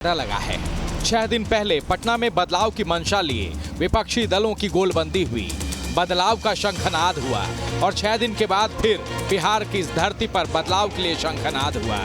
लगा है। 6 दिन पहले पटना में बदलाव की मंशा लिए विपक्षी दलों की गोलबंदी हुई, बदलाव का शंखनाद हुआ और 6 दिन के बाद फिर बिहार की इस धरती पर बदलाव के लिए शंखनाद हुआ।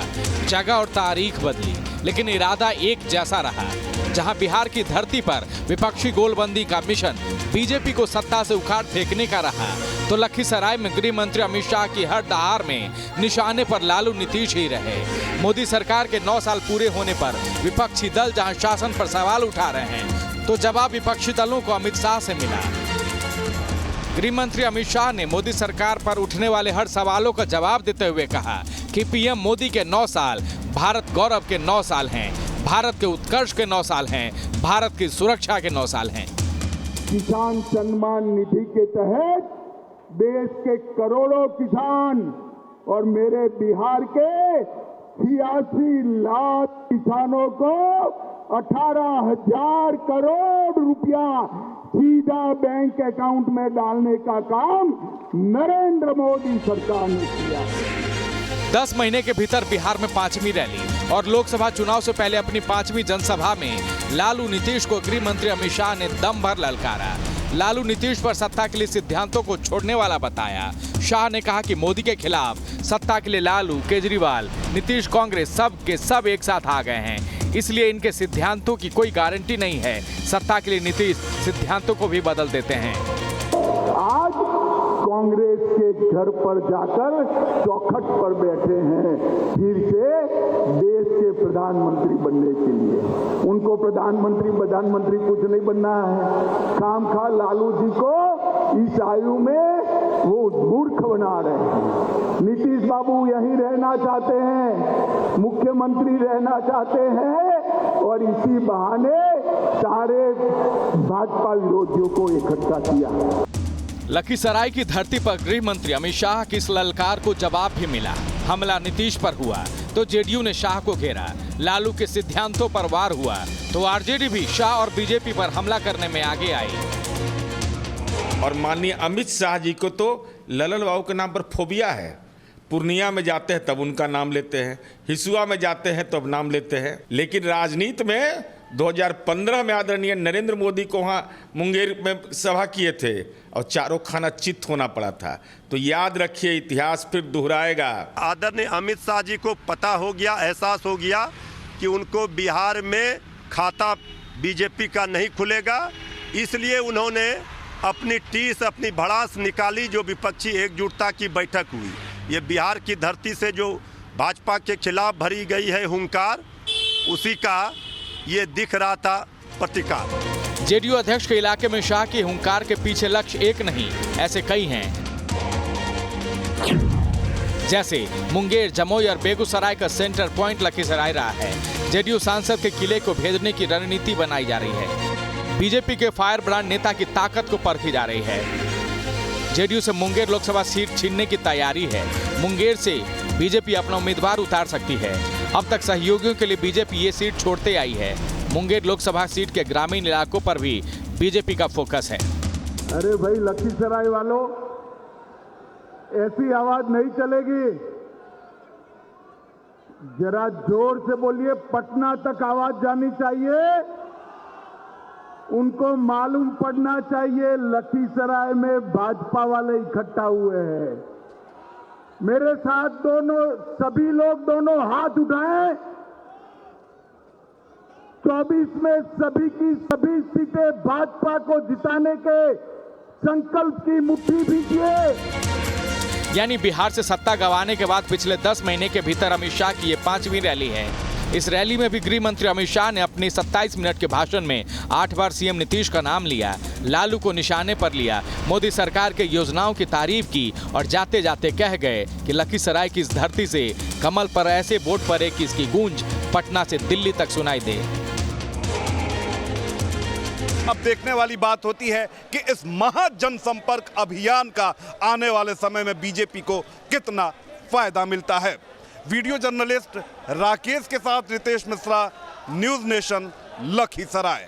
जगह और तारीख बदली, लेकिन इरादा एक जैसा रहा। जहां बिहार की धरती पर विपक्षी गोलबंदी का मिशन बीजेपी को सत्ता से उखाड़ फेंकने का रहा, तो लखीसराय में गृह मंत्री अमित शाह की हर दहाड़ में निशाने पर लालू नीतीश ही रहे। मोदी सरकार के 9 साल पूरे होने पर विपक्षी दल जहां शासन पर सवाल उठा रहे हैं, तो जवाब विपक्षी दलों को अमित शाह से मिला। गृह मंत्री अमित शाह ने मोदी सरकार पर उठने वाले हर सवालों का जवाब देते हुए कहा कि पीएम मोदी के 9 साल भारत गौरव के 9 साल हैं, भारत के उत्कर्ष के 9 साल हैं, भारत की सुरक्षा के 9 साल हैं। किसान सम्मान निधि के तहत देश के करोड़ों किसान और मेरे बिहार के 86 लाख किसानों को 18,000 करोड़ रुपया सीधा बैंक अकाउंट में डालने का काम नरेंद्र मोदी सरकार ने किया। 10 महीने के भीतर बिहार में 5वीं रैली और लोकसभा चुनाव से पहले अपनी 5वीं जनसभा में लालू नीतीश को गृह मंत्री अमित शाह ने दम भर ललकारा। लालू नीतीश पर सत्ता के लिए सिद्धांतों को छोड़ने वाला बताया। शाह ने कहा कि मोदी के खिलाफ सत्ता के लिए लालू, केजरीवाल, नीतीश, कांग्रेस सब के सब एक साथ आ गए हैं, इसलिए इनके सिद्धांतों की कोई गारंटी नहीं है। सत्ता के लिए नीतीश सिद्धांतों को भी बदल देते हैं। आज कांग्रेस के घर पर जाकर चौखट पर बैठे हैं फिर से देश के प्रधानमंत्री बनने के लिए। उनको प्रधानमंत्री कुछ नहीं बनना है। खामखा लालू जी को इस आयु में वो मूर्ख बना रहे हैं। नीतीश बाबू यहीं रहना चाहते हैं, मुख्यमंत्री रहना चाहते हैं और इसी बहाने सारे भाजपा विरोधियों को इकट्ठा किया। लखीसराय की धरती पर गृह मंत्री अमित शाह की इस ललकार को जवाब भी मिला। हमला नीतीश पर हुआ तो जेडीयू ने शाह को घेरा, लालू के सिद्धांतों पर वार हुआ तो आरजेडी भी शाह और बीजेपी पर हमला करने में आगे आई। और माननीय अमित शाह जी को तो ललन बाबू के नाम पर फोबिया है। पूर्णिया में जाते हैं तब उनका नाम लेते हैं, हिसुआ में जाते हैं तब नाम लेते हैं, लेकिन राजनीति में 2015 में आदरणीय नरेंद्र मोदी को वहाँ मुंगेर में सभा किए थे और चारों खाना चित्त होना पड़ा था। तो याद रखिए, इतिहास फिर दोहराएगा। आदरणीय अमित शाह जी को पता हो गया, एहसास हो गया कि उनको बिहार में खाता बीजेपी का नहीं खुलेगा, इसलिए उन्होंने अपनी टीस, अपनी भड़ास निकाली। जो विपक्षी एकजुटता की बैठक हुई, ये बिहार की धरती से जो भाजपा के खिलाफ भरी गई है हुंकार, उसी का ये दिख रहा था प्रतिकार। जेडीयू अध्यक्ष के इलाके में शाह के हुंकार के पीछे लक्ष्य एक नहीं, ऐसे कई हैं, जैसे मुंगेर, जमुई और बेगूसराय का सेंटर पॉइंट लखीसराय रहा है। जेडीयू सांसद के किले को भेजने की रणनीति बनाई जा रही है। बीजेपी के फायर ब्रांड नेता की ताकत को परखी जा रही है। जेडीयू से मुंगेर लोकसभा सीट छीनने की तैयारी है। मुंगेर से बीजेपी अपना उम्मीदवार उतार सकती है। अब तक सहयोगियों के लिए बीजेपी ये सीट छोड़ते आई है। मुंगेर लोकसभा सीट के ग्रामीण इलाकों पर भी बीजेपी का फोकस है। अरे भाई लखीसराय वालों, ऐसी आवाज नहीं चलेगी, जरा जोर से बोलिए। पटना तक आवाज जानी चाहिए, उनको मालूम पड़ना चाहिए लखीसराय में भाजपा वाले इकट्ठा हुए हैं। मेरे साथ सभी लोग दोनों हाथ उठाएं। 24 में सभी की सभी सीटें भाजपा को जिताने के संकल्प की मुट्ठी भीजिए। यानी बिहार से सत्ता गंवाने के बाद पिछले 10 महीने के भीतर अमित शाह की ये 5वीं रैली है। इस रैली में भी गृह मंत्री अमित शाह ने अपने 27 मिनट के भाषण में 8 बार सीएम नीतीश का नाम लिया, लालू को निशाने पर लिया, मोदी सरकार के योजनाओं की तारीफ की और जाते जाते कह गए कि लखीसराय की इस धरती से कमल पर ऐसे वोट पड़े कि इसकी गूंज पटना से दिल्ली तक सुनाई दे। अब देखने वाली बात होती है कि इस महा जनसंपर्क अभियान का आने वाले समय में बीजेपी को कितना फायदा मिलता है। वीडियो जर्नलिस्ट राकेश के साथ रितेश मिश्रा, न्यूज़ नेशन, लखीसराय।